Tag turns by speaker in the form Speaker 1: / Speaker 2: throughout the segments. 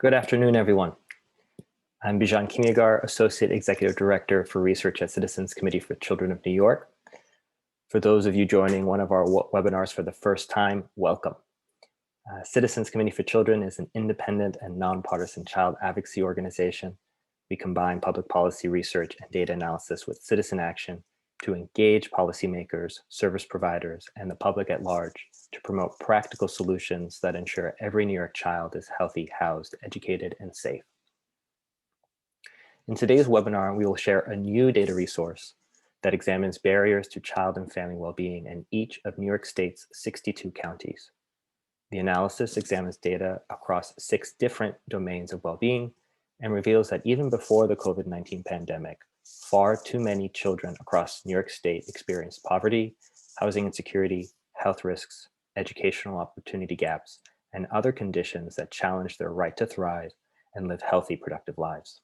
Speaker 1: Good afternoon, everyone. I'm Bijan Kimiagar, Associate Executive Director for Research at Citizens Committee for Children of New York. For those of you joining one of our webinars for the first time, welcome. Citizens Committee for Children is an independent and nonpartisan child advocacy organization. We combine public policy research and data analysis with citizen action to engage policymakers, service providers, and the public at large to promote practical solutions that ensure every New York child is healthy, housed, educated, and safe. In today's webinar, we will share a new data resource that examines barriers to child and family well-being in each of New York State's 62 counties. The analysis examines data across 6 different domains of well-being and reveals that even before the COVID-19 pandemic, far too many children across New York State experienced poverty, housing insecurity, health risks, educational opportunity gaps, and other conditions that challenge their right to thrive and live healthy, productive lives.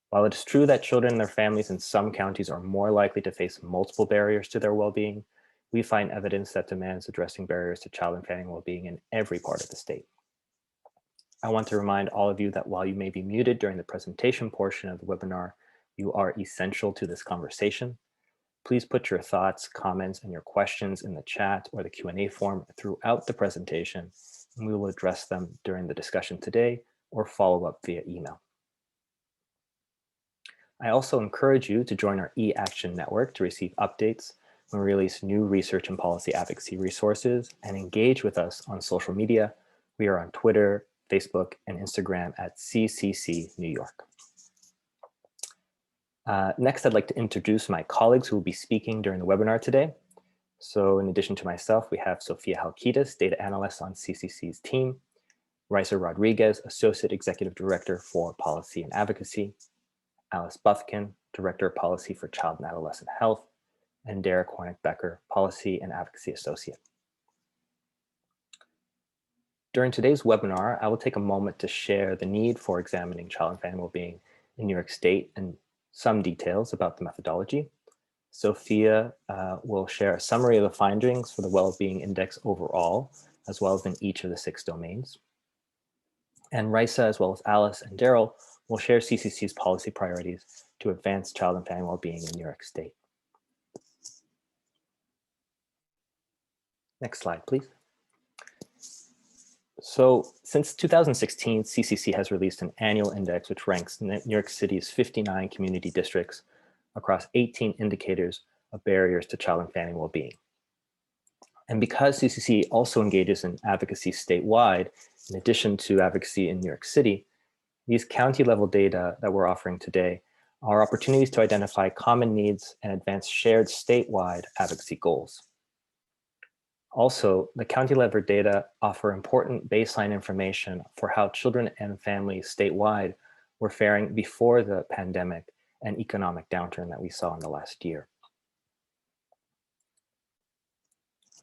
Speaker 1: While it is true that children and their families in some counties are more likely to face multiple barriers to their well-being, we find evidence that demands addressing barriers to child and family well-being in every part of the state. I want to remind all of you that while you may be muted during the presentation portion of the webinar, you are essential to this conversation. Please put your thoughts, comments, and your questions in the chat or the Q&A form throughout the presentation, and we will address them during the discussion today or follow up via email. I also encourage you to join our e-Action network to receive updates when we release new research and policy advocacy resources, and engage with us on social media. We are on Twitter, Facebook, and Instagram at CCC New York. Next, I'd like to introduce my colleagues who will be speaking during the webinar today. So in addition to myself, we have Sophia Halkitis, Data Analyst on CCC's team, Raysa Rodriguez, Associate Executive Director for Policy and Advocacy, Alice Bufkin, Director of Policy for Child and Adolescent Health, and Daryl Hornick-Becker, Policy and Advocacy Associate. During today's webinar, I will take a moment to share the need for examining child and family well-being in New York State and some details about the methodology. Sophia will share a summary of the findings for the Well-Being Index overall, as well as in each of the 6 domains. And Raysa, as well as Alice and Daryl, will share CCC's policy priorities to advance child and family well-being in New York State. Next slide, please. So since 2016, CCC has released an annual index which ranks New York City's 59 community districts across 18 indicators of barriers to child and family well-being. And because CCC also engages in advocacy statewide, in addition to advocacy in New York City, these county-level data that we're offering today are opportunities to identify common needs and advance shared statewide advocacy goals. Also, the county-level data offer important baseline information for how children and families statewide were faring before the pandemic and economic downturn that we saw in the last year.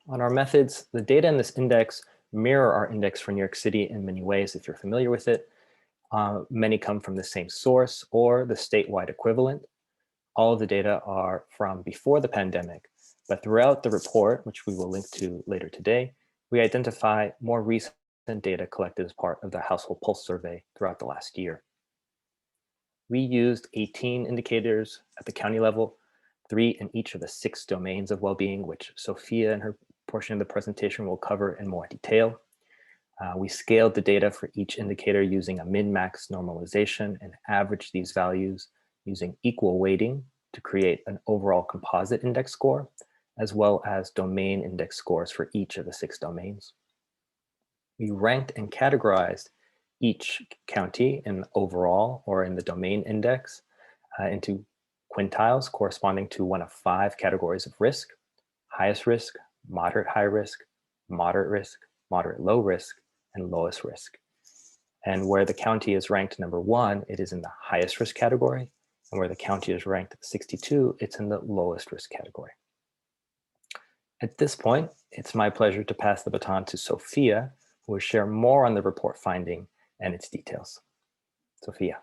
Speaker 1: On our methods, the data in this index mirror our index for New York City in many ways, if you're familiar with it. Many come from the same source or the statewide equivalent. All of the data are from before the pandemic, but throughout the report, which we will link to later today, we identify more recent data collected as part of the Household Pulse Survey throughout the last year. We used 18 indicators at the county level, 3 in each of the 6 domains of well-being, which Sophia in her portion of the presentation will cover in more detail. We scaled the data for each indicator using a min-max normalization and averaged these values using equal weighting to create an overall composite index score, as well as domain index scores for each of the 6 domains. We ranked and categorized each county in overall or in the domain index into quintiles corresponding to one of 5 categories of risk: highest risk, moderate high risk, moderate low risk, and lowest risk. And where the county is ranked number 1, it is in the highest risk category. And where the county is ranked 62, it's in the lowest risk category. At this point, it's my pleasure to pass the baton to Sophia, who will share more on the report finding and its details. Sophia.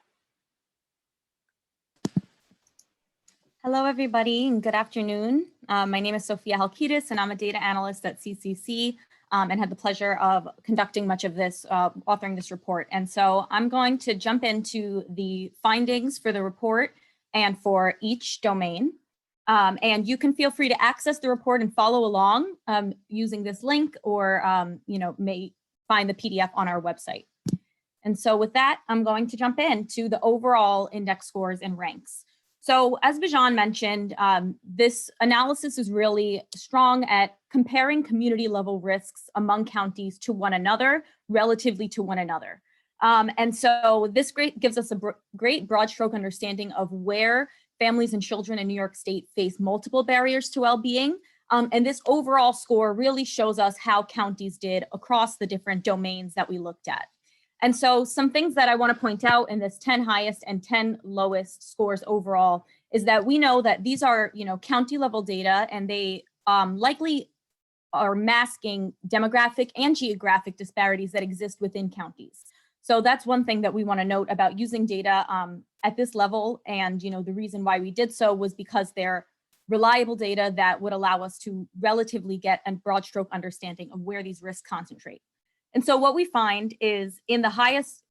Speaker 2: Hello, everybody, and good afternoon. My name is Sophia Halkitis, and I'm a data analyst at CCC. and had the pleasure of conducting much of this, authoring this report. And so I'm going to jump into the findings for the report and for each domain. And you can feel free to access the report and follow along using this link, or may find the PDF on our website. And so with that, I'm going to jump into the overall index scores and ranks. So as Bijan mentioned, this analysis is really strong at comparing community level risks among counties to one another, relatively to one another. And so this gives us a great broad stroke understanding of where families and children in New York State face multiple barriers to well-being. And this overall score really shows us how counties did across the different domains that we looked at. And so some things that I want to point out in this 10 highest and 10 lowest scores overall is that we know that these are, county level data, and they likely are masking demographic and geographic disparities that exist within counties. So that's one thing that we want to note about using data at this level. And, the reason why we did so was because they're reliable data that would allow us to relatively get a broad stroke understanding of where these risks concentrate. And so what we find is in the highest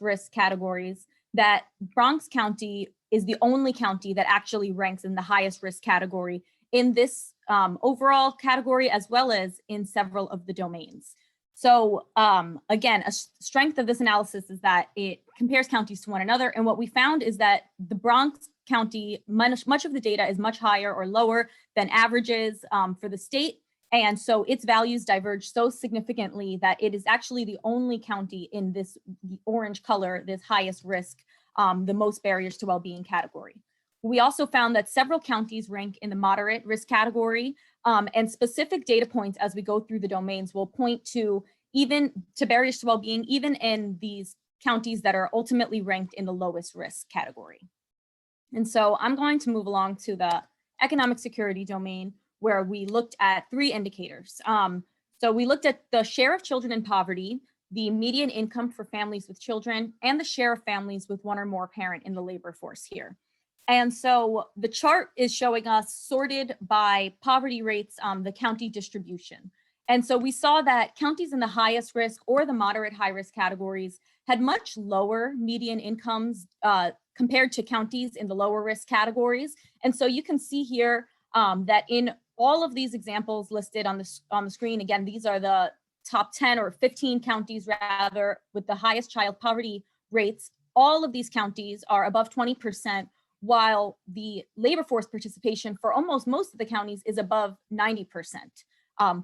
Speaker 2: risk categories, that Bronx County is the only county that actually ranks in the highest risk category in this overall category, as well as in several of the domains. So again, a strength of this analysis is that it compares counties to one another. And what we found is that the Bronx County, much of the data is much higher or lower than averages for the state. And so its values diverge so significantly that it is actually the only county in the orange color, this highest risk, the most barriers to well-being category. We also found that several counties rank in the moderate risk category, and specific data points as we go through the domains will point to barriers to well-being, even in these counties that are ultimately ranked in the lowest risk category. And so I'm going to move along to the economic security domain, where we looked at 3 indicators. So we looked at the share of children in poverty, the median income for families with children, and the share of families with one or more parent in the labor force here. And so the chart is showing us sorted by poverty rates, the county distribution. And so we saw that counties in the highest risk or the moderate high risk categories had much lower median incomes compared to counties in the lower risk categories. And so you can see here that in all of these examples listed on the screen, again, these are the top 10 or 15 counties rather with the highest child poverty rates. All of these counties are above 20%, while the labor force participation for almost most of the counties is above 90%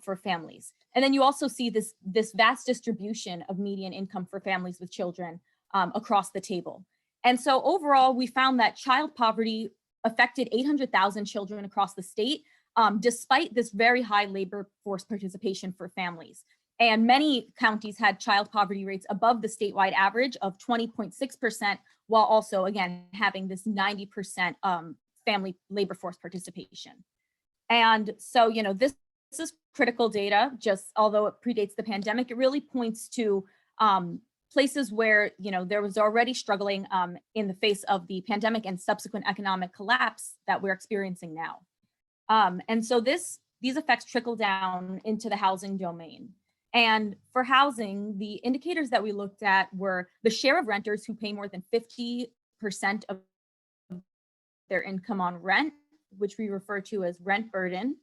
Speaker 2: for families. And then you also see this vast distribution of median income for families with children across the table. And so overall, we found that child poverty affected 800,000 children across the state, despite this very high labor force participation for families. And many counties had child poverty rates above the statewide average of 20.6%, while also, again, having this 90% family labor force participation. And so, this is critical data, just although it predates the pandemic, it really points to places where, there was already struggling in the face of the pandemic and subsequent economic collapse that we're experiencing now. And so these effects trickle down into the housing domain. And for housing, the indicators that we looked at were the share of renters who pay more than 50% of their income on rent, which we refer to as rent burden.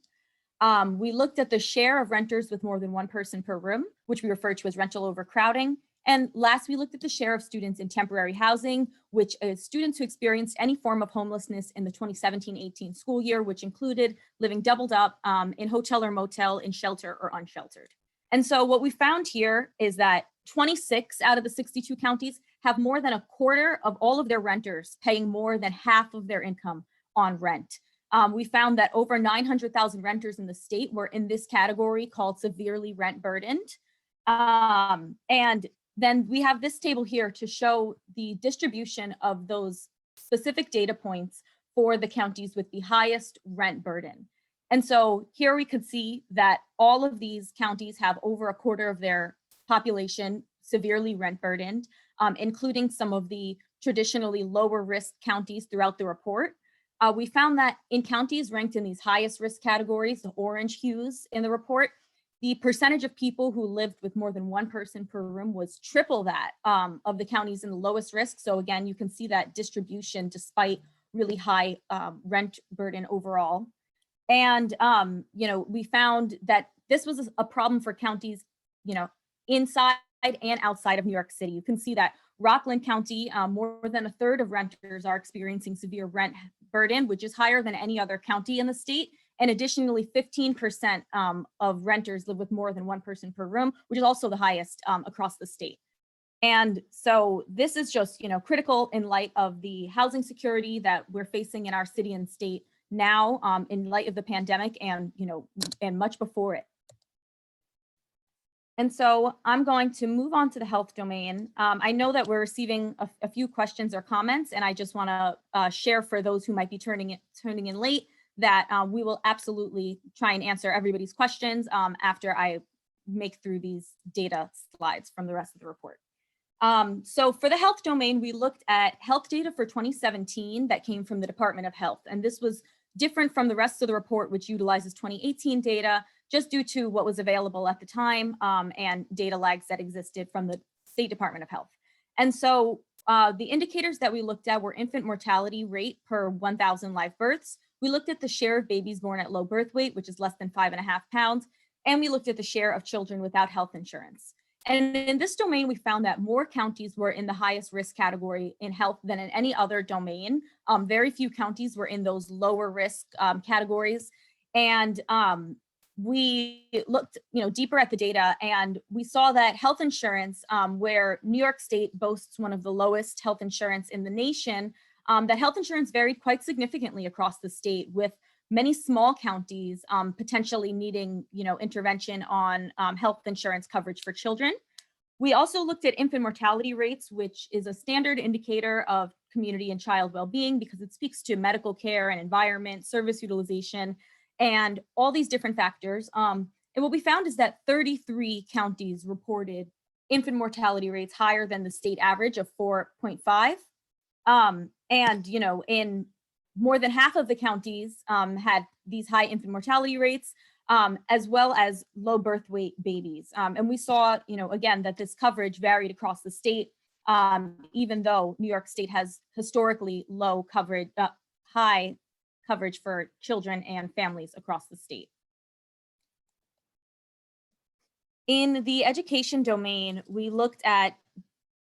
Speaker 2: We looked at the share of renters with more than one person per room, which we refer to as rental overcrowding. And last, we looked at the share of students in temporary housing, which is students who experienced any form of homelessness in the 2017-18 school year, which included living doubled up in hotel or motel, in shelter or unsheltered. And so what we found here is that 26 out of the 62 counties have more than a quarter of all of their renters paying more than half of their income on rent. We found that over 900,000 renters in the state were in this category called severely rent burdened. And then we have this table here to show the distribution of those specific data points for the counties with the highest rent burden. And so here we could see that all of these counties have over a quarter of their population severely rent burdened, including some of the traditionally lower risk counties throughout the report. We found that in counties ranked in these highest risk categories, the orange hues in the report, The percentage of people who lived with more than one person per room was triple that of the counties in the lowest risk. So again, you can see that distribution despite really high rent burden overall. And, we found that this was a problem for counties, inside and outside of New York City. You can see that Rockland County, more than a third of renters are experiencing severe rent burden, which is higher than any other county in the state. And additionally, 15% of renters live with more than one person per room, which is also the highest across the state. And so this is just, critical in light of the housing security that we're facing in our city and state now, in light of the pandemic and, and much before it. And so I'm going to move on to the health domain. I know that we're receiving a few questions or comments, and I just want to share for those who might be turning in late that we will absolutely try and answer everybody's questions after I make through these data slides from the rest of the report. So for the health domain, we looked at health data for 2017 that came from the Department of Health, and this was different from the rest of the report, which utilizes 2018 data, just due to what was available at the time and data lags that existed from the State Department of Health. And so the indicators that we looked at were infant mortality rate per 1,000 live births. We looked at the share of babies born at low birth weight, which is less than 5.5 pounds. And we looked at the share of children without health insurance. And in this domain, we found that more counties were in the highest risk category in health than in any other domain. Very few counties were in those lower risk categories. And we looked deeper at the data, and we saw that health insurance, where New York State boasts one of the lowest health insurance in the nation, that health insurance varied quite significantly across the state, with many small counties potentially needing intervention on health insurance coverage for children. We also looked at infant mortality rates, which is a standard indicator of community and child well-being because it speaks to medical care and environment, service utilization, and all these different factors. And what we found is that 33 counties reported infant mortality rates higher than the state average of 4.5. And in more than half of the counties had these high infant mortality rates, as well as low birth weight babies. And we saw, again, that this coverage varied across the state, even though New York State has historically low coverage, high coverage for children and families across the state. In the education domain, we looked at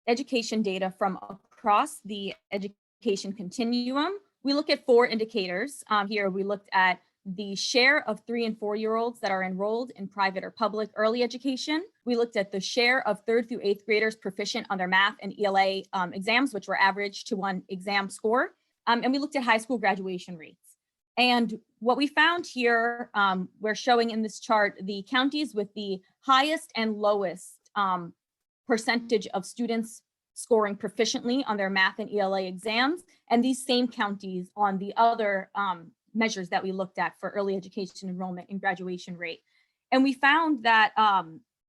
Speaker 2: education data from across the education continuum. We look at 4 indicators. Here we looked at the share of 3- and 4-year-olds that are enrolled in private or public early education. We looked at the share of 3rd through 8th graders proficient on their math and ELA exams, which were average to 1 exam score. And we looked at high school graduation rates. And what we found here, we're showing in this chart, the counties with the highest and lowest percentage of students scoring proficiently on their math and ELA exams, and these same counties on the other measures that we looked at for early education enrollment and graduation rate. And we found that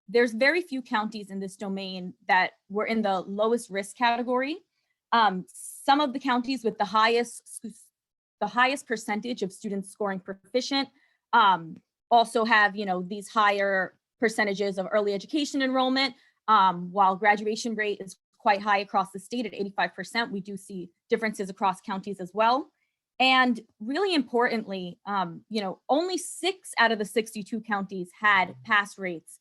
Speaker 2: there's very few counties in this domain that were in the lowest risk category. Some of the counties with the highest percentage of students scoring proficient also have, these higher percentages of early education enrollment, while graduation rate is quite high across the state at 85%. We do see differences across counties as well. And really importantly, only 6 out of the 62 counties had pass rates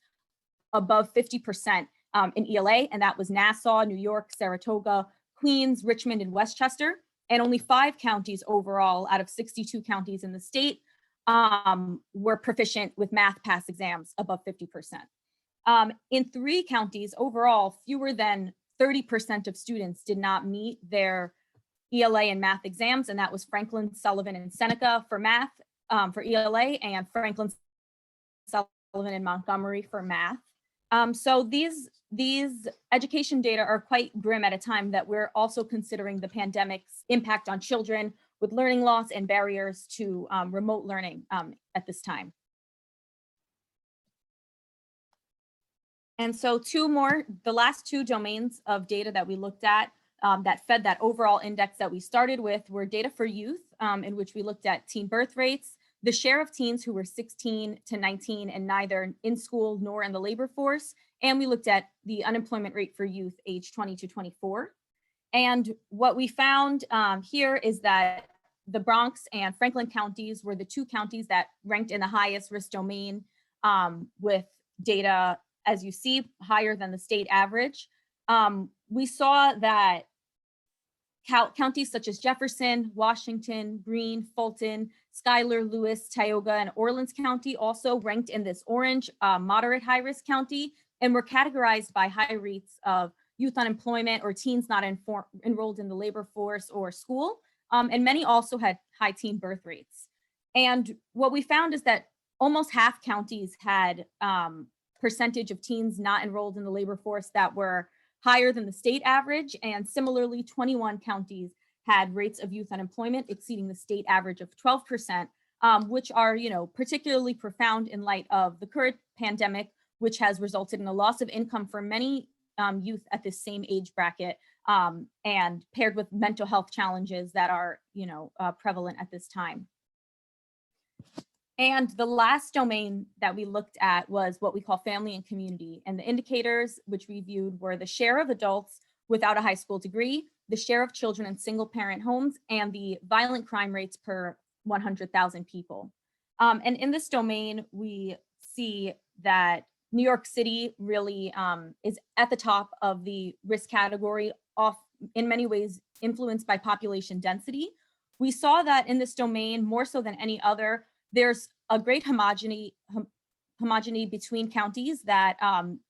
Speaker 2: above 50% in ELA, and that was Nassau, New York, Saratoga, Queens, Richmond, and Westchester. And only 5 counties overall out of 62 counties in the state were proficient with math pass exams above 50%. In 3 counties overall, fewer than 30% of students did not meet their ELA and math exams, and that was Franklin, Sullivan, and Seneca for math, for ELA, and Franklin, Sullivan, and Montgomery for math. So these education data are quite grim at a time that we're also considering the pandemic's impact on children with learning loss and barriers to remote learning at this time. And so the last 2 domains of data that we looked at that fed that overall index that we started with were data for youth, in which we looked at teen birth rates, the share of teens who were 16 to 19 and neither in school nor in the labor force, and we looked at the unemployment rate for youth aged 20 to 24. And what we found here is that the Bronx and Franklin counties were the two counties that ranked in the highest risk domain with data, as you see, higher than the state average. We saw that counties such as Jefferson, Washington, Greene, Fulton, Schuyler, Lewis, Tioga, and Orleans County also ranked in this orange moderate high risk county and were categorized by high rates of youth unemployment or teens not enrolled in the labor force or school. And many also had high teen birth rates. And what we found is that almost half counties had percentage of teens not enrolled in the labor force that were higher than the state average. And similarly, 21 counties had rates of youth unemployment exceeding the state average of 12%, which are, particularly profound in light of the current pandemic, which has resulted in a loss of income for many youth at this same age bracket, and paired with mental health challenges that are, prevalent at this time. And the last domain that we looked at was what we call family and community. And the indicators which we viewed were the share of adults without a high school degree, the share of children in single parent homes, and the violent crime rates per 100,000 people. And in this domain, we see that New York City really is at the top of the risk category, in many ways influenced by population density. We saw that in this domain, more so than any other, there's a great homogeneity between counties, that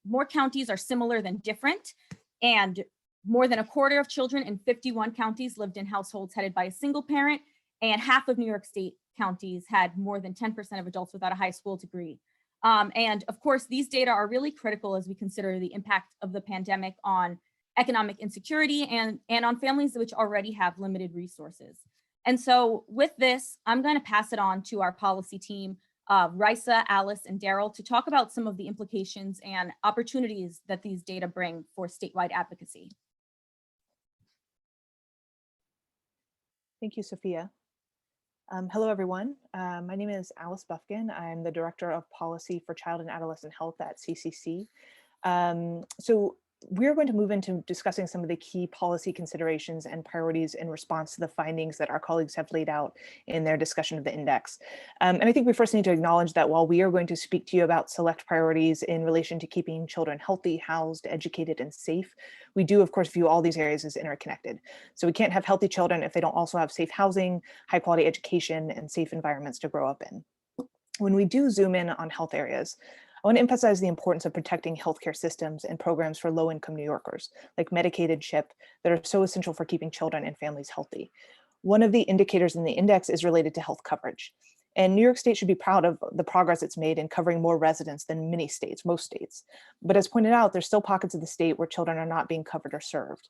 Speaker 2: more counties are similar than different, and more than a quarter of children in 51 counties lived in households headed by a single parent, and half of New York State counties had more than 10% of adults without a high school degree. And of course, these data are really critical as we consider the impact of the pandemic on economic insecurity and on families which already have limited resources. And so with this, I'm going to pass it on to our policy team, Raysa, Alice, and Daryl, to talk about some of the implications and opportunities that these data bring for statewide advocacy.
Speaker 3: Thank you, Sophia. Hello, everyone. My name is Alice Bufkin. I'm the Director of Policy for Child and Adolescent Health at CCC. So we're going to move into discussing some of the key policy considerations and priorities in response to the findings that our colleagues have laid out in their discussion of the index. And I think we first need to acknowledge that while we are going to speak to you about select priorities in relation to keeping children healthy, housed, educated, and safe, we do, of course, view all these areas as interconnected. So we can't have healthy children if they don't also have safe housing, high quality education, and safe environments to grow up in. When we do zoom in on health areas, I want to emphasize the importance of protecting healthcare systems and programs for low-income New Yorkers, like Medicaid and CHIP, that are so essential for keeping children and families healthy. One of the indicators in the index is related to health coverage. And New York State should be proud of the progress it's made in covering more residents than many states, most states. But as pointed out, there's still pockets of the state where children are not being covered or served.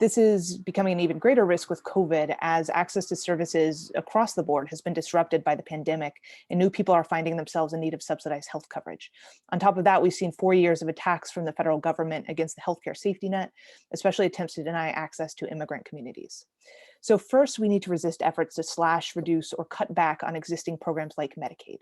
Speaker 3: This is becoming an even greater risk with COVID, as access to services across the board has been disrupted by the pandemic, and new people are finding themselves in need of subsidized health coverage. On top of that, we've seen 4 years of attacks from the federal government against the healthcare safety net, especially attempts to deny access to immigrant communities. So first, we need to resist efforts to slash, reduce, or cut back on existing programs like Medicaid.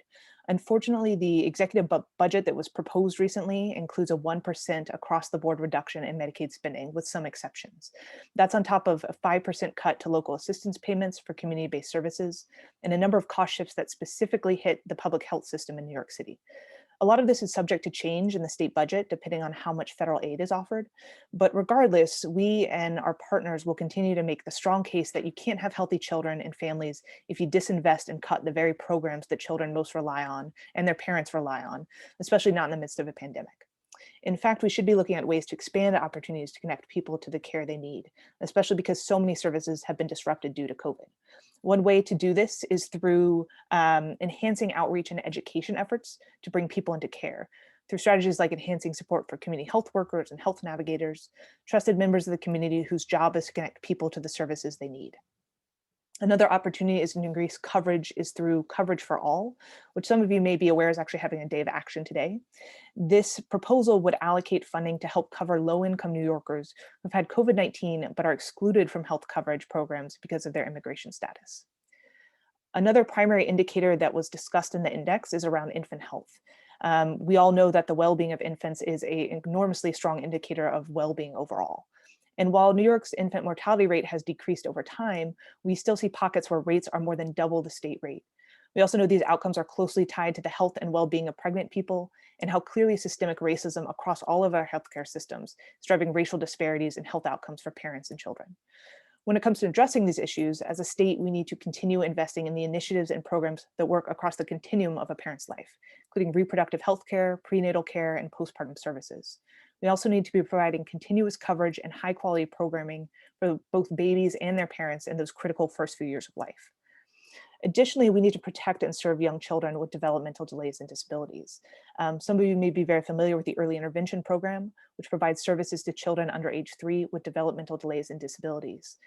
Speaker 3: Unfortunately, the executive budget that was proposed recently includes a 1% across the board reduction in Medicaid spending, with some exceptions. That's on top of a 5% cut to local assistance payments for community-based services, and a number of cost shifts that specifically hit the public health system in New York City. A lot of this is subject to change in the state budget, depending on how much federal aid is offered. But regardless, we and our partners will continue to make the strong case that you can't have healthy children and families if you disinvest and cut the very programs that children most rely on and their parents rely on, especially not in the midst of a pandemic. In fact, we should be looking at ways to expand opportunities to connect people to the care they need, especially because so many services have been disrupted due to COVID. One way to do this is through enhancing outreach and education efforts to bring people into care, through strategies like enhancing support for community health workers and health navigators, trusted members of the community whose job is to connect people to the services they need. Another opportunity is to increase coverage is through Coverage for All, which some of you may be aware is actually having a day of action today. This proposal would allocate funding to help cover low-income New Yorkers who've had COVID-19 but are excluded from health coverage programs because of their immigration status. Another primary indicator that was discussed in the index is around infant health. We all know that the well-being of infants is an enormously strong indicator of well-being overall. And while New York's infant mortality rate has decreased over time, we still see pockets where rates are more than double the state rate. We also know these outcomes are closely tied to the health and well-being of pregnant people and how clearly systemic racism across all of our healthcare systems is driving racial disparities in health outcomes for parents and children. When it comes to addressing these issues, as a state, we need to continue investing in the initiatives and programs that work across the continuum of a parent's life, including reproductive health care, prenatal care, and postpartum services. We also need to be providing continuous coverage and high quality programming for both babies and their parents in those critical first few years of life. Additionally, we need to protect and serve young children with developmental delays and disabilities. Some of you may be very familiar with the Early Intervention Program, which provides services to children under age 3 with developmental delays and disabilities.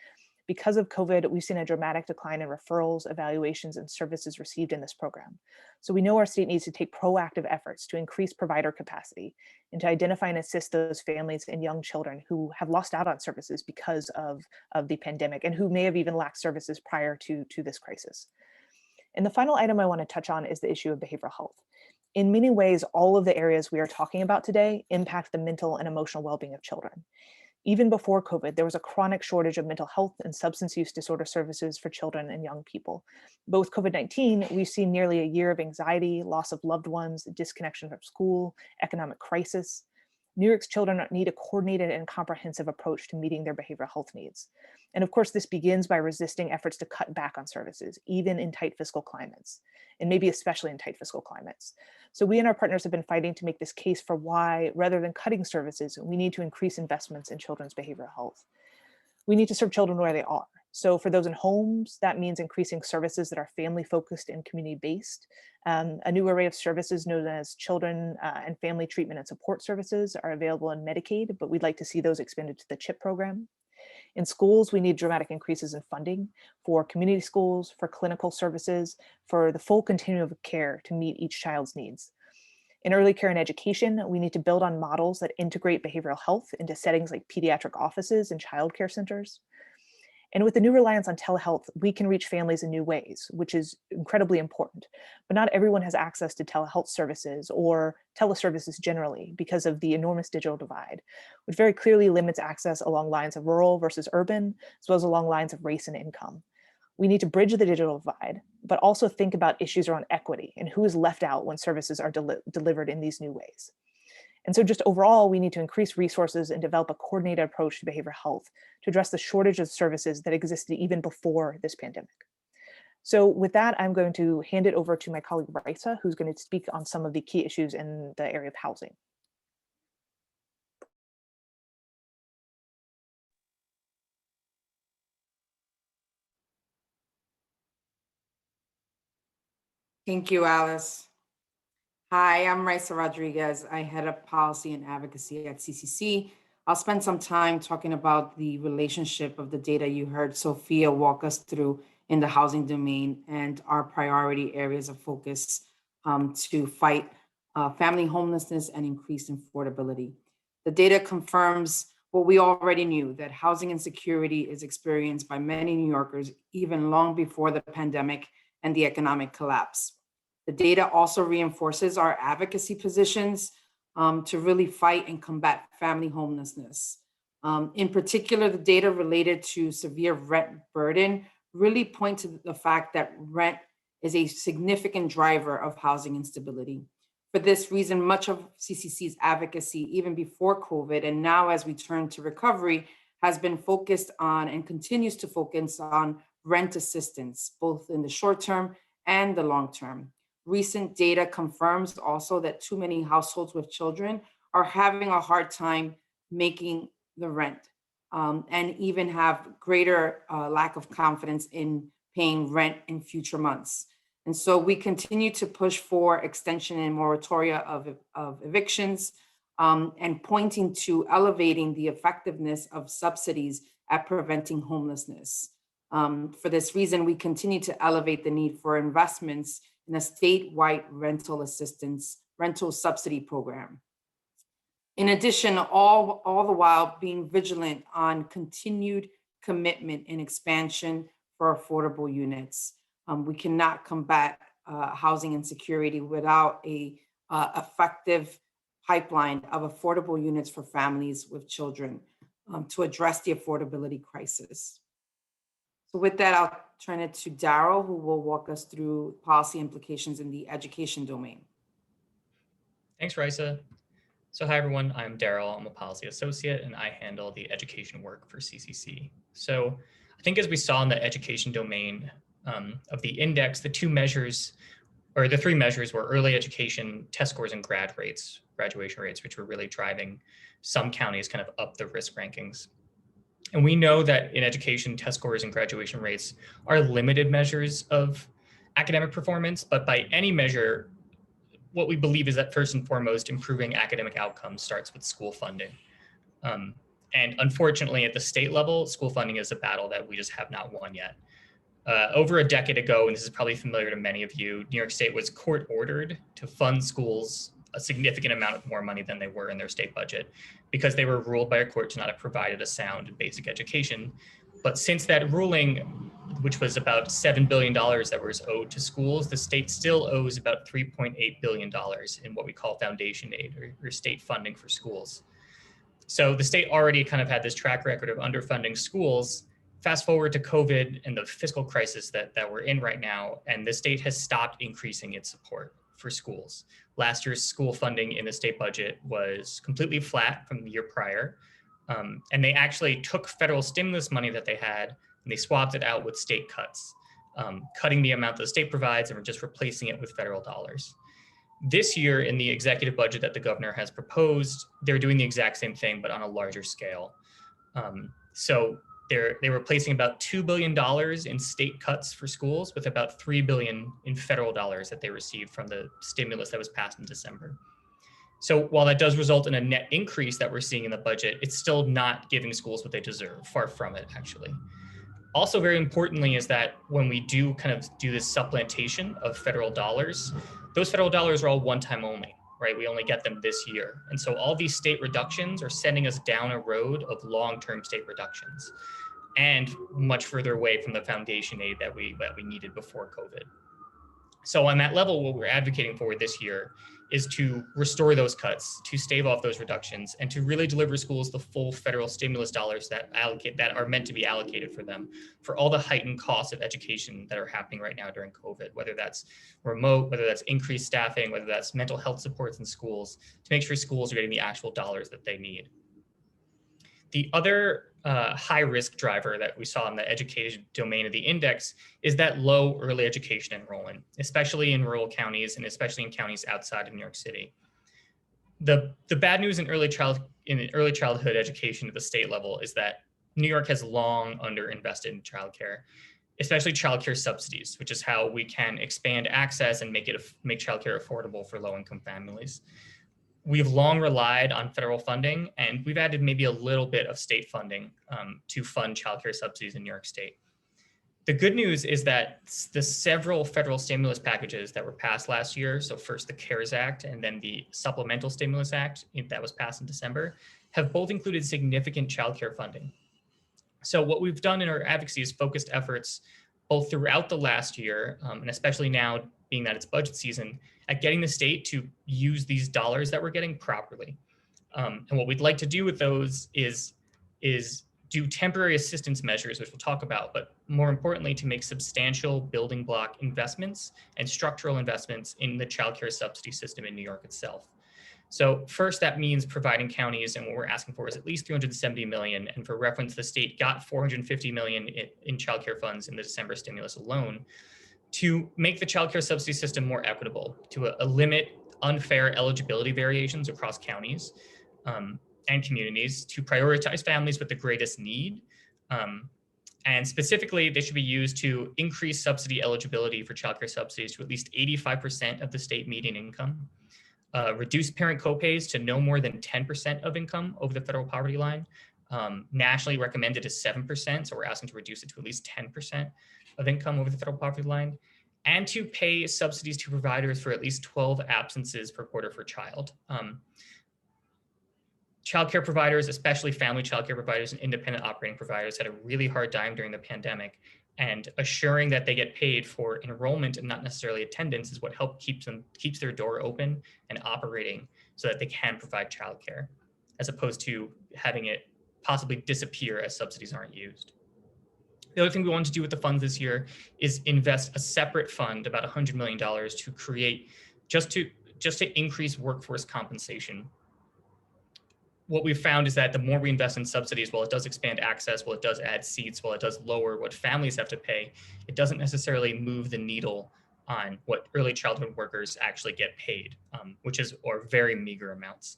Speaker 3: Because of COVID, we've seen a dramatic decline in referrals, evaluations, and services received in this program. So we know our state needs to take proactive efforts to increase provider capacity and to identify and assist those families and young children who have lost out on services because of the pandemic and who may have even lacked services prior to this crisis. And the final item I want to touch on is the issue of behavioral health. In many ways, all of the areas we are talking about today impact the mental and emotional well-being of children. Even before COVID, there was a chronic shortage of mental health and substance use disorder services for children and young people. Both COVID-19, we've seen nearly a year of anxiety, loss of loved ones, disconnection from school, economic crisis. New York's children need a coordinated and comprehensive approach to meeting their behavioral health needs. And of course, this begins by resisting efforts to cut back on services, even in tight fiscal climates, and maybe especially in tight fiscal climates. So we and our partners have been fighting to make this case for why, rather than cutting services, we need to increase investments in children's behavioral health. We need to serve children where they are. So for those in homes, that means increasing services that are family-focused and community-based. A new array of services known as children and family treatment and support services are available in Medicaid, but we'd like to see those expanded to the CHIP program. In schools, we need dramatic increases in funding for community schools, for clinical services, for the full continuum of care to meet each child's needs. In early care and education, we need to build on models that integrate behavioral health into settings like pediatric offices and childcare centers. And with the new reliance on telehealth, we can reach families in new ways, which is incredibly important. But not everyone has access to telehealth services or teleservices generally because of the enormous digital divide, which very clearly limits access along lines of rural versus urban, as well as along lines of race and income. We need to bridge the digital divide, but also think about issues around equity and who is left out when services are delivered in these new ways. And so just overall, we need to increase resources and develop a coordinated approach to behavioral health to address the shortage of services that existed even before this pandemic. So with that, I'm going to hand it over to my colleague Raysa, who's going to speak on some of the key issues in the area of housing.
Speaker 4: Thank you, Alice. Hi, I'm Raysa Rodriguez. I head up policy and advocacy at CCC. I'll spend some time talking about the relationship of the data you heard Sophia walk us through in the housing domain and our priority areas of focus to fight family homelessness and increased affordability. The data confirms what we already knew, that housing insecurity is experienced by many New Yorkers even long before the pandemic and the economic collapse. The data also reinforces our advocacy positions to really fight and combat family homelessness. In particular, the data related to severe rent burden really point to the fact that rent is a significant driver of housing instability. For this reason, much of CCC's advocacy, even before COVID, and now as we turn to recovery, has been focused on and continues to focus on rent assistance, both in the short term and the long term. Recent data confirms also that too many households with children are having a hard time making the rent and even have greater lack of confidence in paying rent in future months. And so we continue to push for extension and moratoria of evictions and pointing to elevating the effectiveness of subsidies at preventing homelessness. For this reason, we continue to elevate the need for investments in a statewide rental subsidy program. In addition, all the while being vigilant on continued commitment and expansion for affordable units. We cannot combat housing insecurity without a effective pipeline of affordable units for families with children to address the affordability crisis. So with that, I'll turn it to Daryl, who will walk us through policy implications in the education domain.
Speaker 5: Thanks, Raysa. So hi, everyone. I'm Daryl. I'm a policy associate, and I handle the education work for CCC. So I think as we saw in the education domain of the index, the three measures were early education, test scores, and graduation rates, which were really driving some counties kind of up the risk rankings. And we know that in education, test scores and graduation rates are limited measures of academic performance, but by any measure, what we believe is that first and foremost, improving academic outcomes starts with school funding. And unfortunately, at the state level, school funding is a battle that we just have not won yet. Over a decade ago, and this is probably familiar to many of you, New York State was court ordered to fund schools a significant amount of more money than they were in their state budget because they were ruled by a court to not have provided a sound and basic education. But since that ruling, which was about $7 billion that was owed to schools, the state still owes about $3.8 billion in what we call foundation aid or state funding for schools. So the state already kind of had this track record of underfunding schools. Fast forward to COVID and the fiscal crisis that we're in right now, and the state has stopped increasing its support for schools. Last year's school funding in the state budget was completely flat from the year prior. And they actually took federal stimulus money that they had and they swapped it out with state cuts, cutting the amount that the state provides and just replacing it with federal dollars. This year in the executive budget that the governor has proposed, they're doing the exact same thing, but on a larger scale. So they're replacing about $2 billion in state cuts for schools with about $3 billion in federal dollars that they received from the stimulus that was passed in December. So while that does result in a net increase that we're seeing in the budget, it's still not giving schools what they deserve, far from it, actually. Also, very importantly, is that when we do kind of do this supplementation of federal dollars, those federal dollars are all one-time only, right? We only get them this year. And so all these state reductions are sending us down a road of long-term state reductions and much further away from the foundation aid that we needed before COVID. So on that level, what we're advocating for this year is to restore those cuts, to stave off those reductions, and to really deliver schools the full federal stimulus dollars that are meant to be allocated for them, for all the heightened costs of education that are happening right now during COVID, whether that's remote, whether that's increased staffing, whether that's mental health supports in schools, to make sure schools are getting the actual dollars that they need. The other high risk driver that we saw in the education domain of the index is that low early education enrollment, especially in rural counties and especially in counties outside of New York City. The bad news in early childhood education at the state level is that New York has long underinvested in childcare, especially childcare subsidies, which is how we can expand access and make childcare affordable for low-income families. We've long relied on federal funding, and we've added maybe a little bit of state funding to fund childcare subsidies in New York State. The good news is that the several federal stimulus packages that were passed last year, so first the CARES Act and then the Supplemental Stimulus Act that was passed in December, have both included significant childcare funding. So what we've done in our advocacy is focused efforts both throughout the last year, and especially now being that it's budget season, at getting the state to use these dollars that we're getting properly. And what we'd like to do with those is do temporary assistance measures, which we'll talk about, but more importantly, to make substantial building block investments and structural investments in the childcare subsidy system in New York itself. So first, that means providing counties, and what we're asking for is at least $370 million. And for reference, the state got $450 million in childcare funds in the December stimulus alone, to make the childcare subsidy system more equitable, to limit unfair eligibility variations across counties and communities, to prioritize families with the greatest need. And specifically, they should be used to increase subsidy eligibility for childcare subsidies to at least 85% of the state median income, reduce parent copays to no more than 10% of income over the federal poverty line. Nationally recommended is 7%, so we're asking to reduce it to at least 10% of income over the federal poverty line, and to pay subsidies to providers for at least 12 absences per quarter for child. Childcare providers, especially family childcare providers and independent operating providers, had a really hard time during the pandemic, And assuring that they get paid for enrollment and not necessarily attendance is what keeps their door open and operating so that they can provide childcare, as opposed to having it possibly disappear as subsidies aren't used. The other thing we wanted to do with the funds this year is invest a separate fund, about $100 million, to create just to increase workforce compensation. What we've found is that the more we invest in subsidies, while it does expand access, while it does add seats, while it does lower what families have to pay, it doesn't necessarily move the needle on what early childhood workers actually get paid, which is or very meager amounts.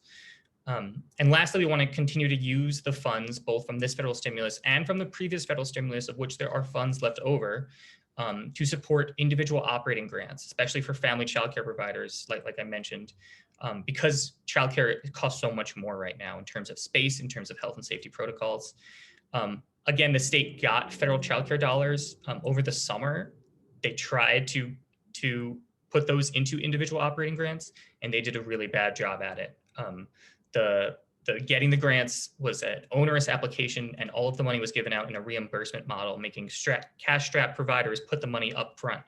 Speaker 5: And lastly, we want to continue to use the funds both from this federal stimulus and from the previous federal stimulus, of which there are funds left over, to support individual operating grants, especially for family childcare providers, like I mentioned, because childcare costs so much more right now in terms of space, in terms of health and safety protocols. Again, the state got federal childcare dollars over the summer. They tried to put those into individual operating grants, and they did a really bad job at it. The getting the grants was an onerous application, and all of the money was given out in a reimbursement model, making cash-strapped providers put the money up front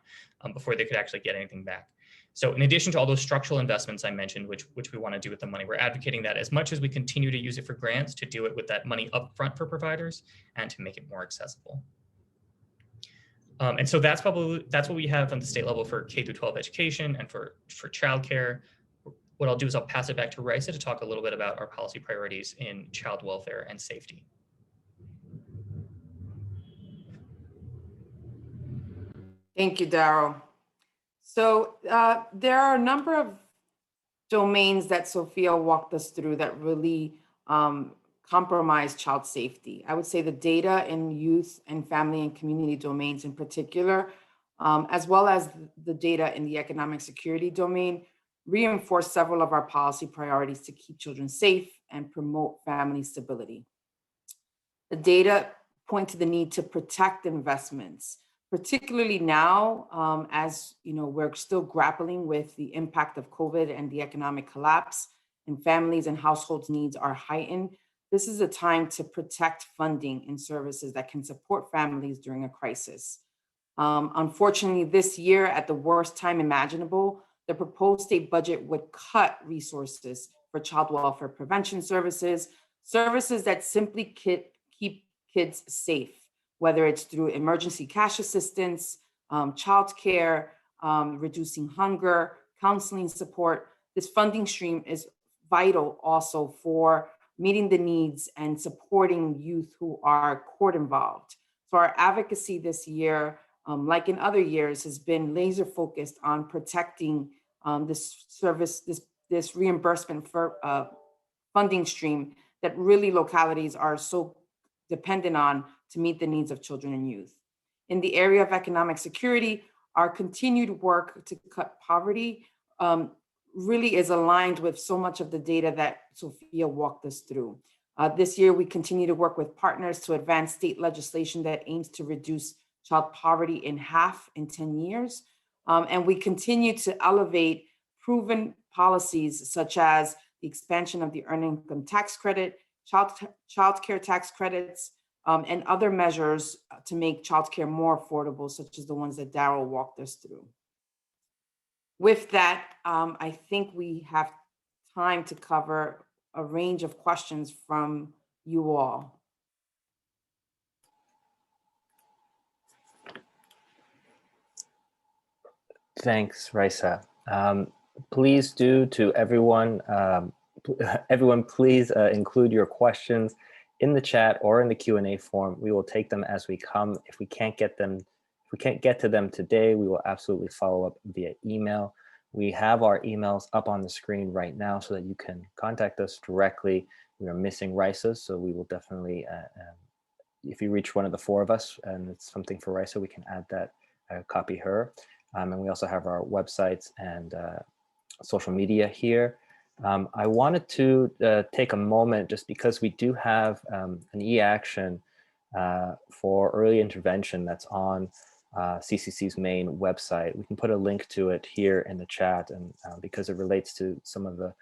Speaker 5: before they could actually get anything back. So in addition to all those structural investments I mentioned, which we want to do with the money, we're advocating that as much as we continue to use it for grants, to do it with that money up front for providers and to make it more accessible. And so that's what we have on the state level for K through 12 education and for childcare. What I'll do is I'll pass it back to Raysa to talk a little bit about our policy priorities in child welfare and safety.
Speaker 4: Thank you, Daryl. So there are a number of domains that Sophia walked us through that really compromise child safety. I would say the data in youth and family and community domains in particular, as well as the data in the economic security domain, reinforce several of our policy priorities to keep children safe and promote family stability. The data point to the need to protect investments, particularly now, as we're still grappling with the impact of COVID and the economic collapse, and families and households' needs are heightened. This is a time to protect funding and services that can support families during a crisis. Unfortunately, this year, at the worst time imaginable, the proposed state budget would cut resources for child welfare prevention services that simply keep kids safe, whether it's through emergency cash assistance, childcare, reducing hunger, counseling support. This funding stream is vital also for meeting the needs and supporting youth who are court involved. So our advocacy this year, like in other years, has been laser focused on protecting this service, this reimbursement for funding stream that really localities are so dependent on to meet the needs of children and youth. In the area of economic security, our continued work to cut poverty really is aligned with so much of the data that Sophia walked us through. This year, we continue to work with partners to advance state legislation that aims to reduce child poverty in half in 10 years. And we continue to elevate proven policies such as the expansion of the earned income tax credit, child care tax credits, and other measures to make childcare more affordable, such as the ones that Daryl walked us through. With that, I think we have time to cover a range of questions from you all.
Speaker 1: Thanks, Raysa. Please do to everyone, please include your questions in the chat or in the Q&A form. We will take them as we come. If we can't get to them today, we will absolutely follow up via email. We have our emails up on the screen right now so that you can contact us directly. We are missing Raysa, so we will definitely, if you reach one of the four of us and it's something for Raysa, we can add that, copy her. And we also have our websites and social media here. I wanted to take a moment just because we do have an e-action for early intervention that's on CCC's main website. We can put a link to it here in the chat, and because it relates to some of the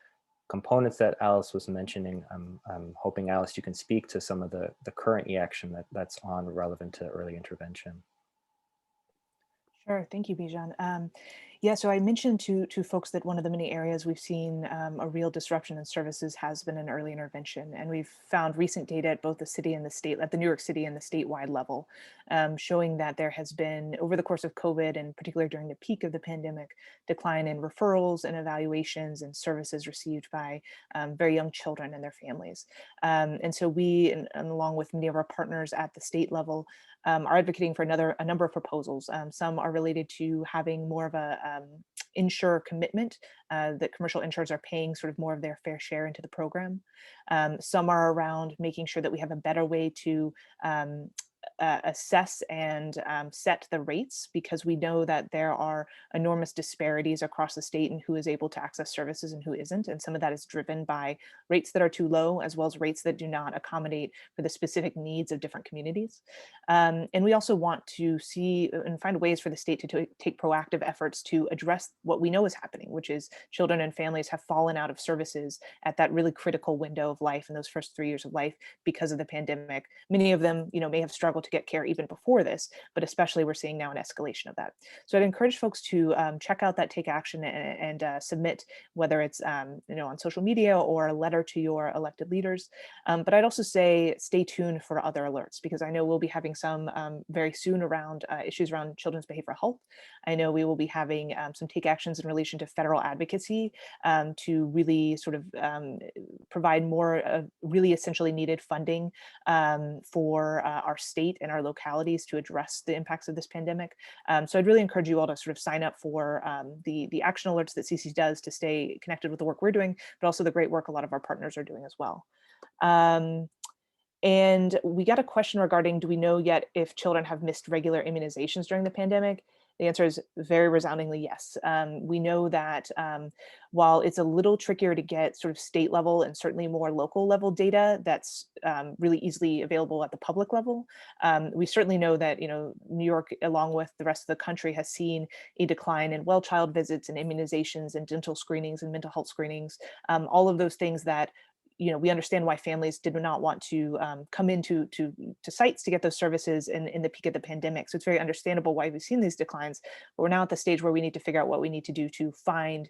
Speaker 1: components that Alice was mentioning, I'm hoping, Alice, you can speak to some of the current e-action that's on relevant to early intervention.
Speaker 3: Sure, thank you, Bijan. Yeah, so I mentioned to folks that one of the many areas we've seen a real disruption in services has been in early intervention, and we've found recent data at both the city and the state, at the New York City and the statewide level, showing that there has been, over the course of COVID, and particularly during the peak of the pandemic, decline in referrals and evaluations and services received by very young children and their families. And so we, and along with many of our partners at the state level, are advocating for a number of proposals. Some are related to having more of a insurer commitment that commercial insurers are paying sort of more of their fair share into the program. Some are around making sure that we have a better way to assess and set the rates, because we know that there are enormous disparities across the state in who is able to access services and who isn't. And some of that is driven by rates that are too low, as well as rates that do not accommodate for the specific needs of different communities. And we also want to see and find ways for the state to take proactive efforts to address what we know is happening, which is children and families have fallen out of services at that really critical window of life in those first 3 years of life because of the pandemic. Many of them, may have struggled to get care even before this, but especially we're seeing now an escalation of that. So I'd encourage folks to check out that Take Action and submit, whether it's on social media or a letter to your elected leaders. But I'd also say stay tuned for other alerts, because I know we'll be having some very soon around issues around children's behavioral health. I know we will be having some Take Actions in relation to federal advocacy to really sort of provide more really essentially needed funding for our state and our localities to address the impacts of this pandemic. So I'd really encourage you all to sort of sign up for the action alerts that CC does to stay connected with the work we're doing, but also the great work a lot of our partners are doing as well. And we got a question regarding, do we know yet if children have missed regular immunizations during the pandemic? The answer is very resoundingly yes. We know that while it's a little trickier to get sort of state level and certainly more local level data that's really easily available at the public level, we certainly know that New York, along with the rest of the country, has seen a decline in well child visits and immunizations and dental screenings and mental health screenings, all of those things that we understand why families did not want to come into sites to get those services in the peak of the pandemic. So it's very understandable why we've seen these declines, but we're now at the stage where we need to figure out what we need to do to find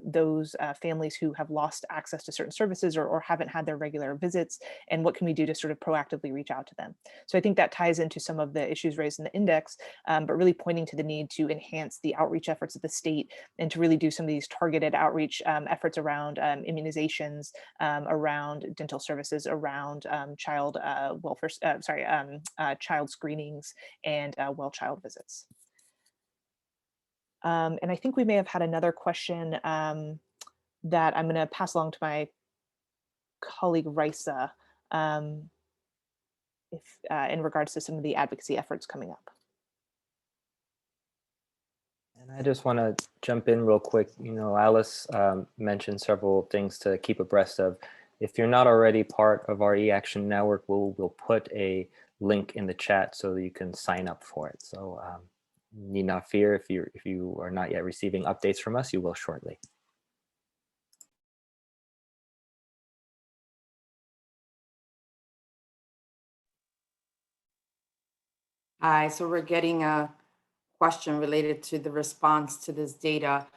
Speaker 3: those families who have lost access to certain services or haven't had their regular visits, and what can we do to sort of proactively reach out to them. So I think that ties into some of the issues raised in the index, but really pointing to the need to enhance the outreach efforts of the state and to really do some of these targeted outreach efforts around immunizations, around dental services, around child welfare, child screenings, and well child visits. And I think we may have had another question that I'm going to pass along to my colleague Raysa, if in regards to some of the advocacy efforts coming up.
Speaker 1: And I just want to jump in real quick. Alice mentioned several things to keep abreast of. If you're not already part of our eAction network, we'll put a link in the chat so that you can sign up for it. So need not fear, if you are not yet receiving updates from us, you will shortly.
Speaker 4: Hi, so we're getting a question related to the response to this data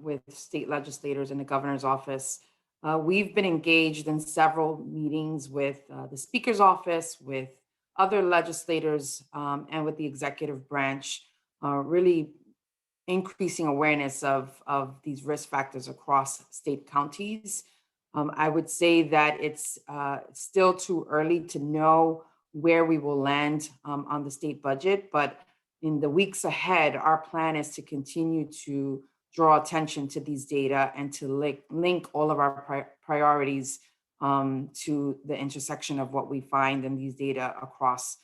Speaker 4: with state legislators in the governor's office. We've been engaged in several meetings with the speaker's office, with other legislators, and with the executive branch, really increasing awareness of these risk factors across state counties. I would say that it's still too early to know where we will land on the state budget, but in the weeks ahead, our plan is to continue to draw attention to these data and to link all of our priorities to the intersection of what we find in these data across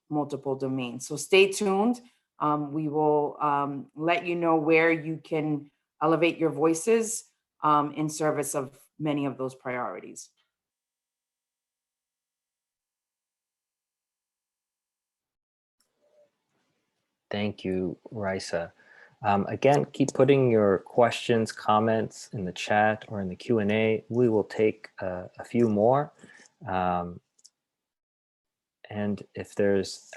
Speaker 4: multiple domains. So stay tuned. We will let you know where you can elevate your voices in service of many of those priorities.
Speaker 1: Thank you, Raysa. Again, keep putting your questions, comments in the chat or in the Q&A. We will take a few more. And if there's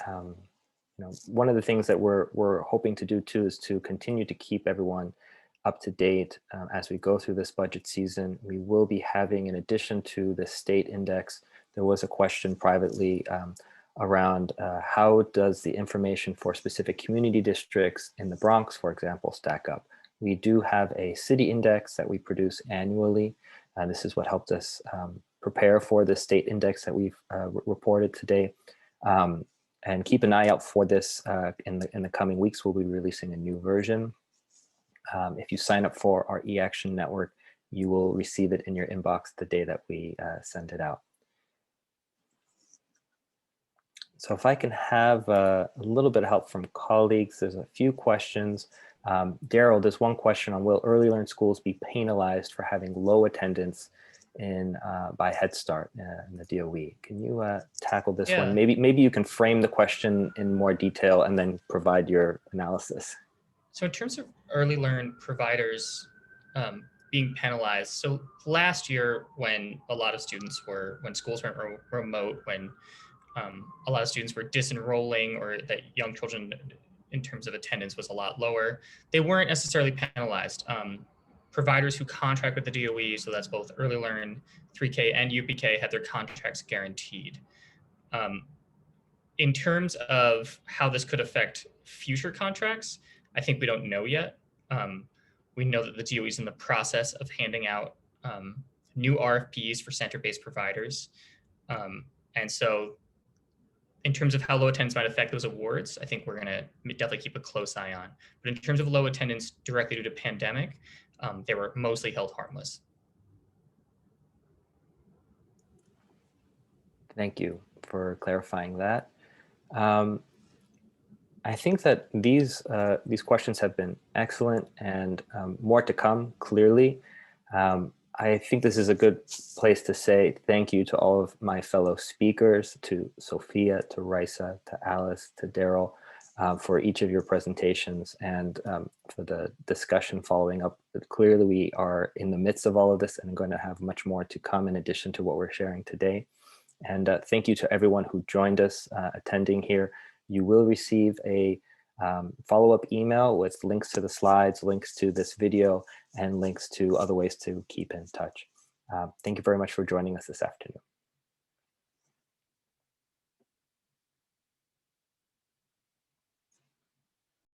Speaker 1: one of the things that we're hoping to do too is to continue to keep everyone up to date as we go through this budget season. We will be having, in addition to the state index, there was a question privately around how does the information for specific community districts in the Bronx, for example, stack up. We do have a city index that we produce annually. This is what helped us prepare for the state index that we've reported today. And keep an eye out for this in the coming weeks. We'll be releasing a new version. If you sign up for our eAction network, you will receive it in your inbox the day that we send it out. So if I can have a little bit of help from colleagues, there's a few questions. Daryl, there's one question on, will early learn schools be penalized for having low attendance by Head Start in the DOE? Can you tackle this one? Maybe you can frame the question in more detail and then provide your analysis.
Speaker 5: So in terms of early learn providers being penalized, so last year when a lot of students were, when schools went remote, when a lot of students were disenrolling, or that young children in terms of attendance was a lot lower, they weren't necessarily penalized. Providers who contract with the DOE, so that's both Early Learn, 3K, and UPK, had their contracts guaranteed. In terms of how this could affect future contracts, I think we don't know yet. We know that the DOE is in the process of handing out new RFPs for center-based providers. And so in terms of how low attendance might affect those awards, I think we're gonna definitely keep a close eye on. But in terms of low attendance directly due to pandemic, they were mostly held harmless.
Speaker 1: Thank you for clarifying that. I think that these questions have been excellent, and more to come, clearly. I think this is a good place to say thank you to all of my fellow speakers, to Sophia, to Raysa, to Alice, to Daryl, for each of your presentations, and for the discussion following up. Clearly, we are in the midst of all of this and going to have much more to come in addition to what we're sharing today. And thank you to everyone who joined us attending here. You will receive a follow-up email with links to the slides, links to this video, and links to other ways to keep in touch. Thank you very much for joining us this afternoon.